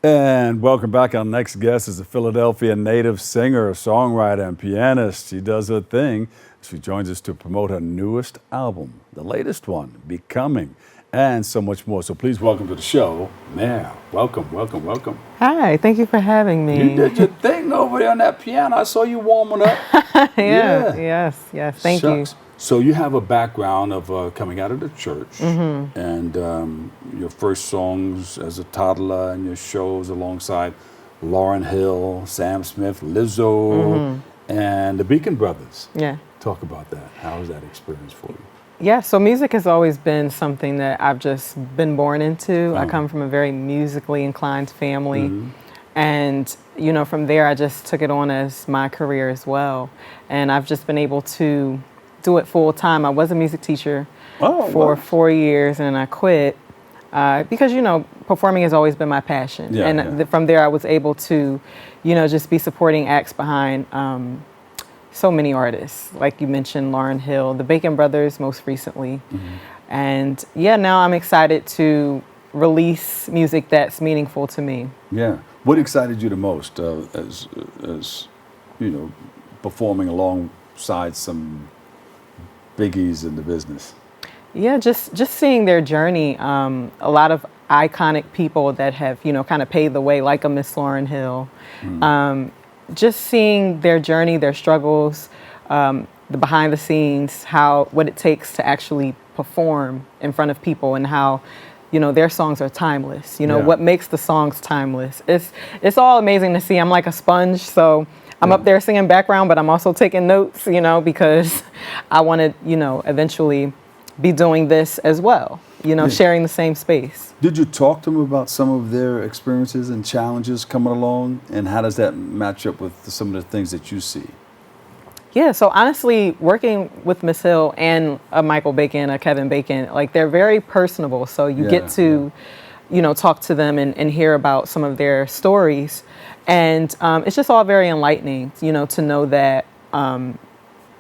And welcome back. Our next guest is a Philadelphia native singer, songwriter, and pianist. She does her thing. She joins us to promote her newest album, the latest one, Becoming, and so much more. So please welcome to the show, Mare. Welcome, welcome, welcome. Hi, thank you for having me. You did your thing over there on that piano. I saw you warming up. Yeah. Yes, thank Shucks. you. So you have a background of coming out of the church, and your first songs as a toddler and your shows alongside Lauryn Hill, Sam Smith, Lizzo, and the Beacon Brothers. Yeah. Talk about that. How was that experience for you? Yeah, so music has always been something that I've just been born into. I come from a very musically inclined family. And, you know, from there, I just took it on as my career as well. And I've just been able to do it full time. I was a music teacher for 4 years, and I quit because, you know, performing has always been my passion. From there, I was able to, you know, just be supporting acts behind so many artists, like you mentioned, Lauryn Hill, the Bacon Brothers most recently. And yeah, now I'm excited to release music that's meaningful to me. Yeah. What excited you the most as you know, performing alongside some biggies in the business? Yeah, just seeing their journey. A lot of iconic people that have, you know, kind of paved the way, like a Miss Lauryn Hill. Just seeing their journey, their struggles, the behind the scenes, what it takes to actually perform in front of people, and how, you know, their songs are timeless. You know, what makes the songs timeless. It's all amazing to see. I'm like a sponge, so I'm up there singing background, but I'm also taking notes, you know, because I want to, you know, eventually be doing this as well, you know, sharing the same space. Did you talk to them about some of their experiences and challenges coming along, and how does that match up with some of the things that you see? Yeah, so honestly, working with Miss Hill and a Michael Bacon, a Kevin Bacon, like, they're very personable. So you get to, you know, talk to them and hear about some of their stories. And it's just all very enlightening, you know, to know that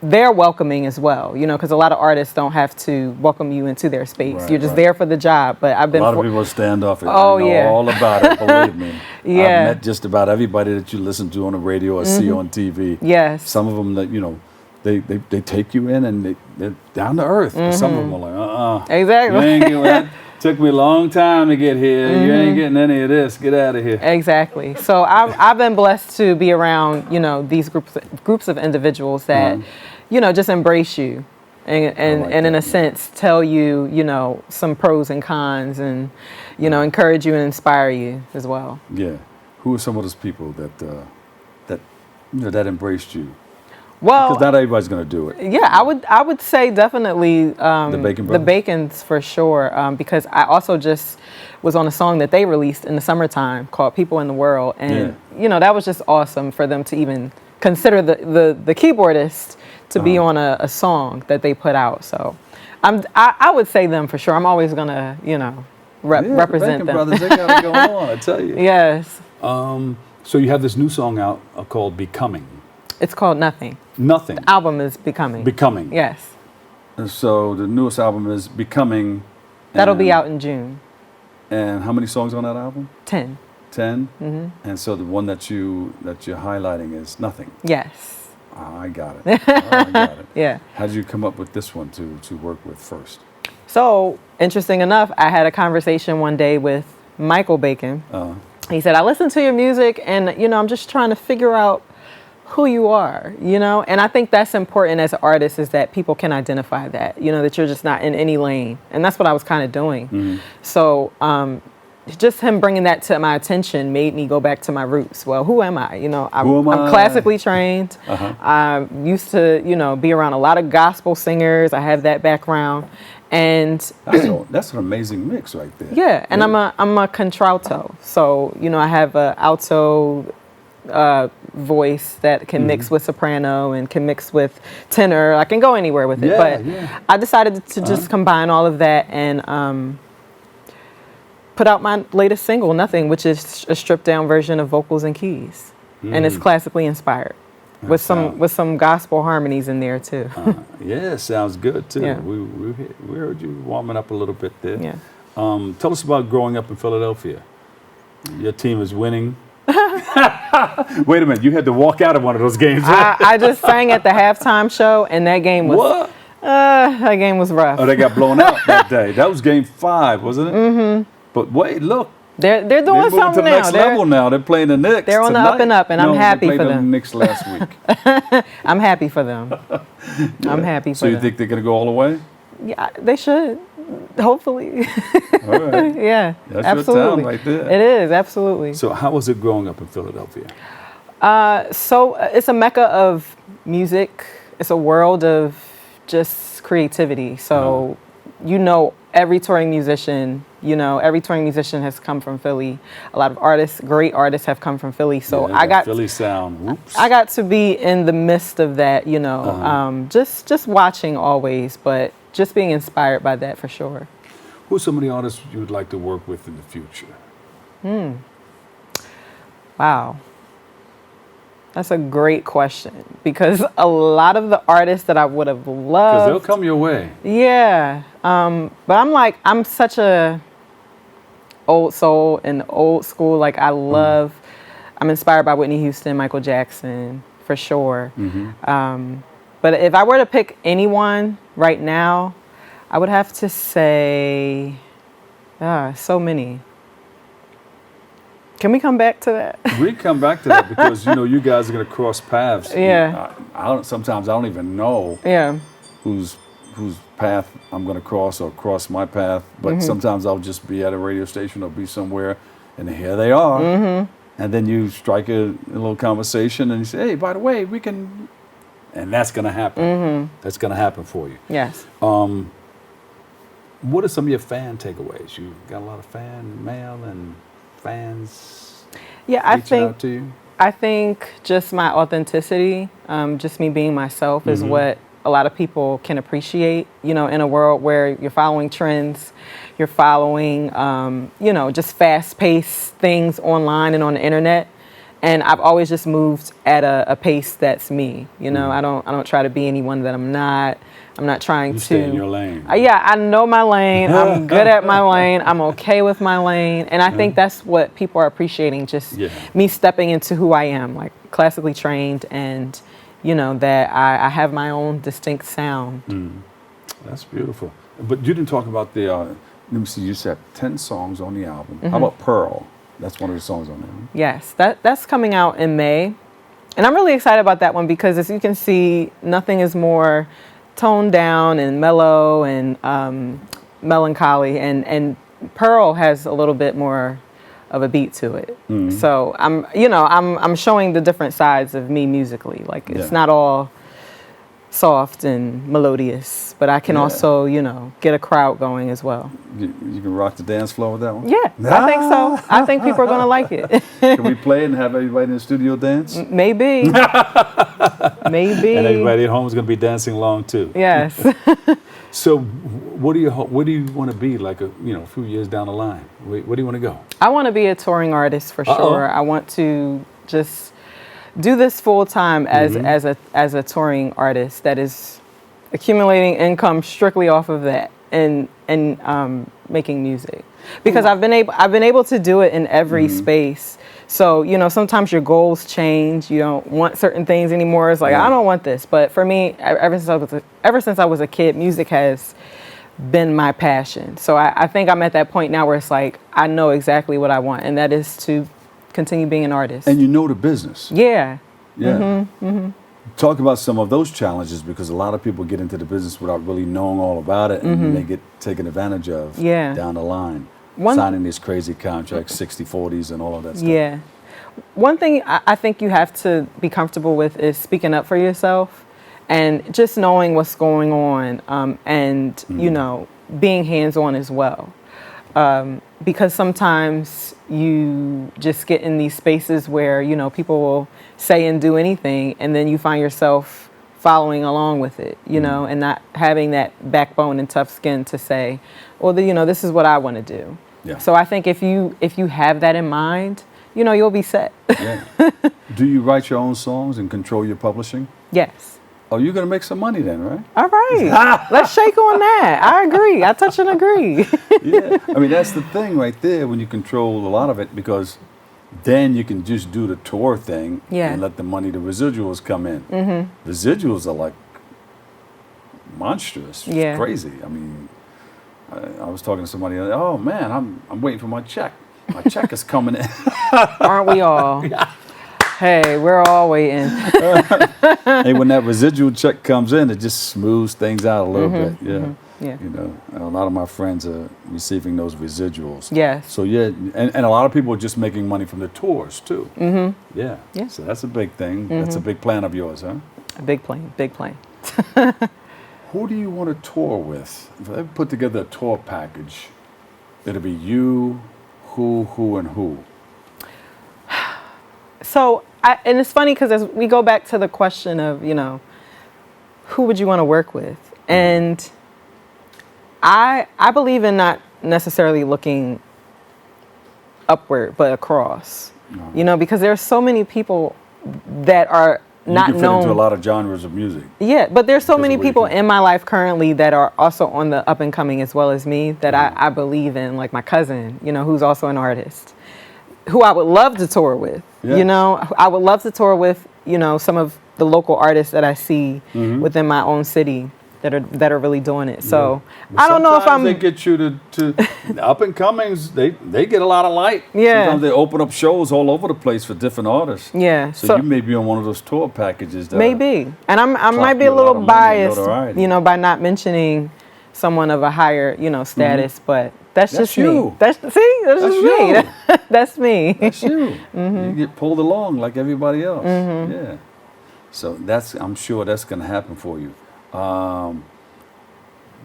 they're welcoming as well, you know, because a lot of artists don't have to welcome you into their space. You're just there for the job. But I've been a lot of people stand off. Oh, I know all about it. Believe me. I've met just about everybody that you listen to on the radio or see on TV. Yes. Some of them that, you know, they take you in and they're down to earth. Some of them are like, Exactly. You ain't getting that. Took me a long time to get here. You ain't getting any of this. Get out of here. Exactly. So I've been blessed to be around, you know, these groups of individuals that, you know, just embrace you and in a sense tell you, you know, some pros and cons, and, you know, encourage you and inspire you as well. Yeah. Who are some of those people that you know, that embraced you? Well, because not everybody's going to do it. Yeah, I would say definitely the Bacon Brothers? The Bacons for sure, because I also just was on a song that they released in the summertime called "People in the World," and you know, that was just awesome for them to even consider the keyboardist to be on a song that they put out. So I would say them for sure. I'm always gonna, you know, represent the Bacon them. Brothers, they got it going on, I tell you. Yes. So you have this new song out called "Becoming." It's called Nothing. Nothing. The album is Becoming. Becoming. Yes. And so the newest album is Becoming. That'll be out in June. And how many songs on that album? 10. 10? And so the one that you're highlighting is Nothing. Yes. I got it. I got it. Yeah. How did you come up with this one to work with first? So, interesting enough, I had a conversation one day with Michael Bacon. He said, I listen to your music and, you know, I'm just trying to figure out who you are, you know? And I think that's important as an artist, is that people can identify that, you know, that you're just not in any lane. And that's what I was kind of doing. So just him bringing that to my attention made me go back to my roots. Well, who am I? You know, I'm classically trained. I used to, you know, be around a lot of gospel singers. I have that background. And that's an amazing mix right there. Yeah, and I'm a contralto. So, you know, I have an alto voice that can mix with soprano and can mix with tenor. I can go anywhere with it. But I decided to just combine all of that and put out my latest single, Nothing, which is a stripped down version of vocals and keys. And it's classically inspired. With some gospel harmonies in there too. Yeah, sounds good too. Yeah. We heard you warming up a little bit there. Yeah. Tell us about growing up in Philadelphia. Your team is winning. Wait a minute, you had to walk out of one of those games. I just sang at the halftime show, and that game was What? that game was rough. Oh, they got blown out that day. That was game 5, wasn't it? Mm-hmm. But wait, look. They're doing They're moving something to the now. next level now. They're playing the Knicks. They're on the tonight. up and up, and I'm happy they for played them. The Knicks last week. I'm happy for them. I'm happy for So them. you think they're going to go all the way? Yeah, they should. Hopefully. All right. Yeah, That's absolutely. your town right there. It is, absolutely. So how was it growing up in Philadelphia? So it's a mecca of music. It's a world of just creativity. So, every touring musician, every touring musician has come from Philly. A lot of artists, great artists have come from Philly. So Yeah, I got Philly sound. Whoops. I got to be in the midst of that, just watching always, but just being inspired by that for sure. Who's some of the artists you would like to work with in the future? Wow. That's a great question because a lot of the artists that I would have loved. Because they'll come your way. Yeah. But I'm such a old soul and old school. Like I'm inspired by Whitney Houston, Michael Jackson, for sure. Mm-hmm. But if I were to pick anyone right now, I would have to say, so many. Can we come back to that? We come back to that because you guys are going to cross paths. Yeah. Sometimes I don't even know Yeah. whose path I'm going to cross or cross my path. But sometimes I'll just be at a radio station or be somewhere, and here they are. Mm-hmm. And then you strike a little conversation, and you say, "Hey, by the way, we can," and that's going to happen. Mm-hmm. That's going to happen for you. Yes. What are some of your fan takeaways? You got a lot of fan mail and fans. Yeah, out to you? I think just my authenticity, just me being myself, is what a lot of people can appreciate. In a world where you're following trends, you're following, just fast-paced things online and on the internet. And I've always just moved at a pace that's me. I don't try to be anyone that I'm not. I'm not trying to stay in your lane. Yeah, I know my lane. I'm good at my lane. I'm okay with my lane. And I think that's what people are appreciating, just me stepping into who I am, like classically trained, and, that I have my own distinct sound. That's beautiful. But you didn't talk about let me see, you said 10 songs on the album. How about Pearl? That's one of the songs on there. Yes, that's coming out in May. And I'm really excited about that one because, as you can see, nothing is more toned down and mellow and melancholy, and Pearl has a little bit more of a beat to it. So I'm showing the different sides of me musically. Like it's not all soft and melodious, but I can also get a crowd going as well. You can rock the dance floor with that one? Yeah, I think so. I think people are going to like it. Can we play it and have everybody in the studio dance? Maybe. Maybe. And everybody at home is going to be dancing along too. Yes. So, what do you want to be like a few years down the line? Where do you want to go? I want to be a touring artist for sure. I want to just do this full time as a touring artist that is accumulating income strictly off of that and making music, because I've been able to do it in every space. So sometimes your goals change. You don't want certain things anymore. It's like I don't want this. But for me, ever since I was a kid, music has been my passion. So I think I'm at that point now where it's like I know exactly what I want, and that is to continue being an artist. And you know the business. Yeah. Yeah. Talk about some of those challenges, because a lot of people get into the business without really knowing all about it, and they get taken advantage of down the line. Signing these crazy contracts, 60/40s and all of that stuff. Yeah. One thing I think you have to be comfortable with is speaking up for yourself and just knowing what's going on, and, being hands-on as well. Because sometimes you just get in these spaces where, people will say and do anything, and then you find yourself following along with it, and not having that backbone and tough skin to say, well, this is what I want to do. Yeah. So I think if you have that in mind, you'll be set. Yeah. Do you write your own songs and control your publishing? Yes. Oh, you're going to make some money then, right? All right. Let's shake on that. I agree. I touch and agree. Yeah. I mean, that's the thing right there when you control a lot of it, because then you can just do the tour thing Yeah. and let the money, the residuals come in. Mm-hmm. Residuals are like monstrous. It's Yeah. crazy. I mean, I was talking to somebody, oh man, I'm waiting for my check. My check is coming in. Aren't we all? Hey, we're all waiting. Hey, when that residual check comes in, it just smooths things out a little bit. Yeah. Yeah. You know, and a lot of my friends are receiving those residuals. Yes. So yeah, and a lot of people are just making money from the tours too. Mm-hmm. Yeah. Yeah. So that's a big thing. That's a big plan of yours, huh? A big plane, big plane. Who do you want to tour with? If I put together a tour package, it'll be you, who, and who. So, and it's funny because as we go back to the question of, you know, who would you want to work with? And I believe in not necessarily looking upward, but across. No. You know, because there are so many people that are not you can known. fit into a lot of genres of music. Yeah, but there's so Because many of where you people come. in my life currently that are also on the up and coming as well as me that I believe in, like my cousin, you know, who's also an artist, who I would love to tour with. Yes. You know, I would love to tour with, you know, some of the local artists that I see within my own city that are really doing it. So But I don't know if sometimes I'm. they get you to the up and comings. They get a lot of light. Yeah. Sometimes they open up shows all over the place for different artists. Yeah. So you may be on one of those tour packages. That Maybe, and I might be you a a lot little of money and biased, notoriety. you know, by not mentioning someone of a higher, you know, status. But that's just you. me. That's just me. you. That's me. That's you. You get pulled along like everybody else. Yeah. So I'm sure that's going to happen for you.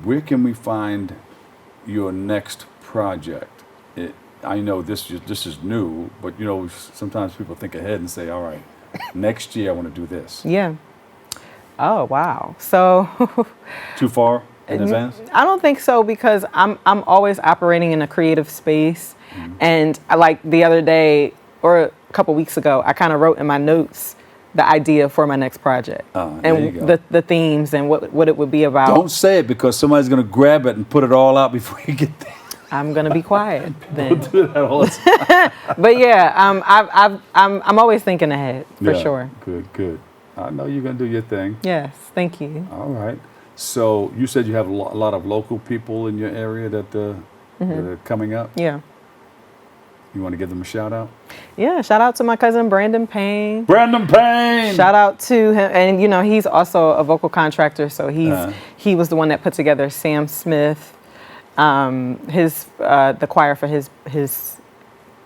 Where can we find your next project? I know this is new, but you know sometimes people think ahead and say, "All right, next year I want to do this." Yeah. Oh wow. So Too far in advance? I don't think so because I'm always operating in a creative space, and I, like the other day or a couple weeks ago, I kind of wrote in my notes the idea for my next project there you go. and the themes and what it would be about. Don't say it because somebody's going to grab it and put it all out before you get there. I'm gonna be quiet then. Don't do that all the time. But yeah, I'm always thinking ahead for Yeah, sure. Good. I know you're going to do your thing. Yes, thank you. All right. So you said you have a lot of local people in your area that are coming up. Yeah. You want to give them a shout out? Yeah, shout out to my cousin Brandon Payne. Brandon Payne. Shout out to him, and you know he's also a vocal contractor, so he was the one that put together Sam Smith, the choir for his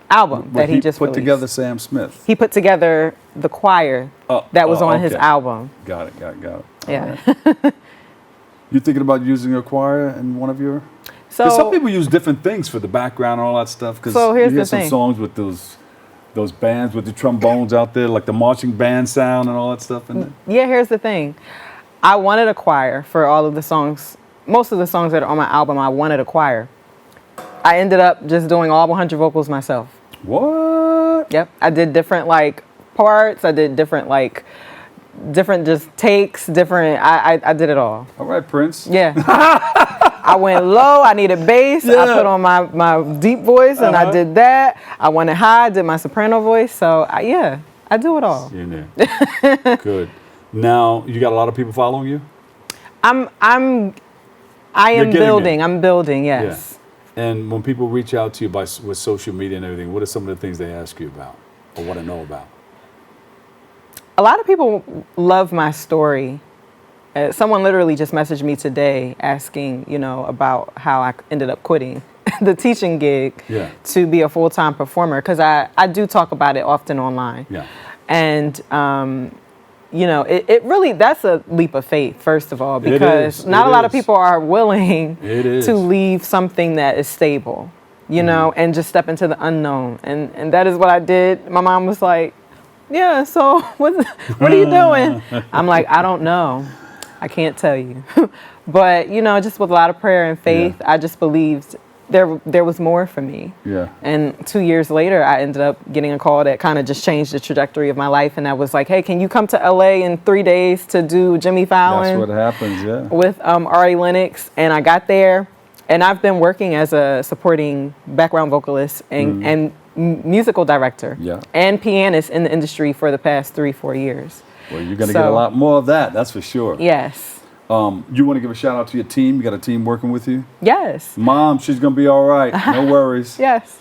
album that he just put released. together. Sam Smith. He put together the choir that was on his okay. album. Got it. All Yeah. right. You thinking about using a choir in one of your? So Because some people use different things for the background and all that stuff. Because So here's you hear the some thing. songs with those bands with the trombones out there, like the marching band sound and all that stuff. In it. yeah, here's the thing. I wanted a choir for all of the songs. Most of the songs that are on my album, I wanted a choir. I ended up just doing all 100 vocals myself. What? Yep. I did different like parts. I did different just takes, different. I did it all. All right, Prince. Yeah. I went low. I needed bass. I Yeah. put on my deep voice and I did that. I went high. I did my soprano voice. So I do it all. You're in there. Good. Now you got a lot of people following you. I am getting building. there. I'm building. Yes. Yeah. And when people reach out to you with social media and everything, what are some of the things they ask you about or want to know about? A lot of people love my story. Someone literally just messaged me today asking, you know, about how I ended up quitting the teaching gig to be a full-time performer because I do talk about it often online. Yeah. And, you know, it really, that's a leap of faith, first of all, because not a lot of people are willing to leave something that is stable, you know, and just step into the unknown. And that is what I did. My mom was like, yeah, so what are you doing? I'm like, I don't know. I can't tell you. But, you know, just with a lot of prayer and faith, I just believed there was more for me. Yeah. And 2 years later, I ended up getting a call that kind of just changed the trajectory of my life. And I was like, hey, can you come to LA in 3 days to do Jimmy Fallon? That's what happens, yeah. With Ari Lennox. And I got there, and I've been working as a supporting background vocalist and musical director and pianist in the industry for the past 3-4 years. Well, you're going to get a lot more of that, that's for sure. Yes. You want to give a shout out to your team? You got a team working with you? Yes. Mom, she's going to be all right. No worries. Yes.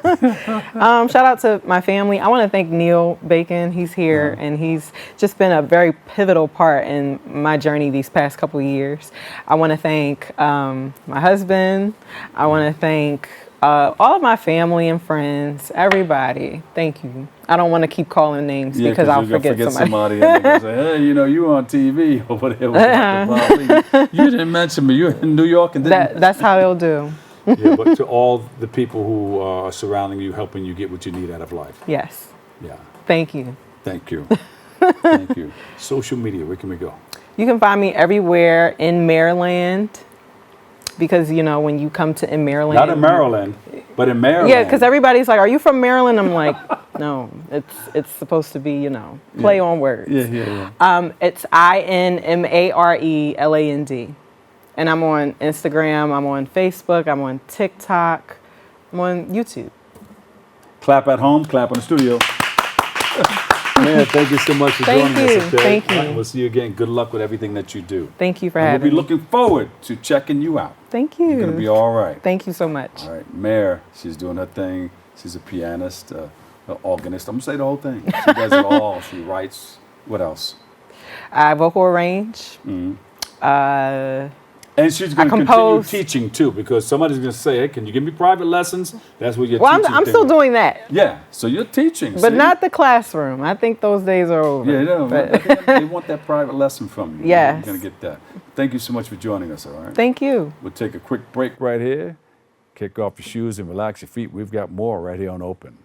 Shout out to my family. I want to thank Neil Bacon. He's here, and he's just been a very pivotal part in my journey these past couple of years. I want to thank my husband. I want to thank all of my family and friends, everybody. Thank you. I don't want to keep calling names because I'll forget somebody. And they're say, hey, you know, you were on TV over there. You didn't mention me. You're in New York and didn't. That's how they'll do. Yeah, but to all the people who are surrounding you, helping you get what you need out of life. Yes. Yeah. Thank you. Thank you. Thank you. Social media, where can we go? You can find me everywhere in Maryland. Because, you know, when you come to Maryland. Not in Maryland, but in Maryland. Yeah, because everybody's like, are you from Maryland? I'm like, no, it's supposed to be, you know, play on words. Yeah. It's INMARELAND. And I'm on Instagram, I'm on Facebook, I'm on TikTok, I'm on YouTube. Clap at home, clap in the studio. Man, thank you so much for joining us today. Thank you. Right, we'll see you again. Good luck with everything that you do. Thank you for We'll having be me. looking forward to checking you out. Thank you. You're going to be all right. Thank you so much. All right. Mare, she's doing her thing. She's a pianist, an organist. I'm going to say the whole thing. She does it all. She writes. What else? I vocal arrange. And she's going to continue teaching too, because somebody's going to say, hey, can you give me private lessons? That's what you're teaching. Well, I'm still doing that. Yeah, so you're teaching. But not the classroom. I think those days are over. Yeah, no, they want that private lesson from you. Yes. You're going to get that. Thank you so much for joining us, all right? Thank you. We'll take a quick break right here. Kick off your shoes and relax your feet. We've got more right here on Open.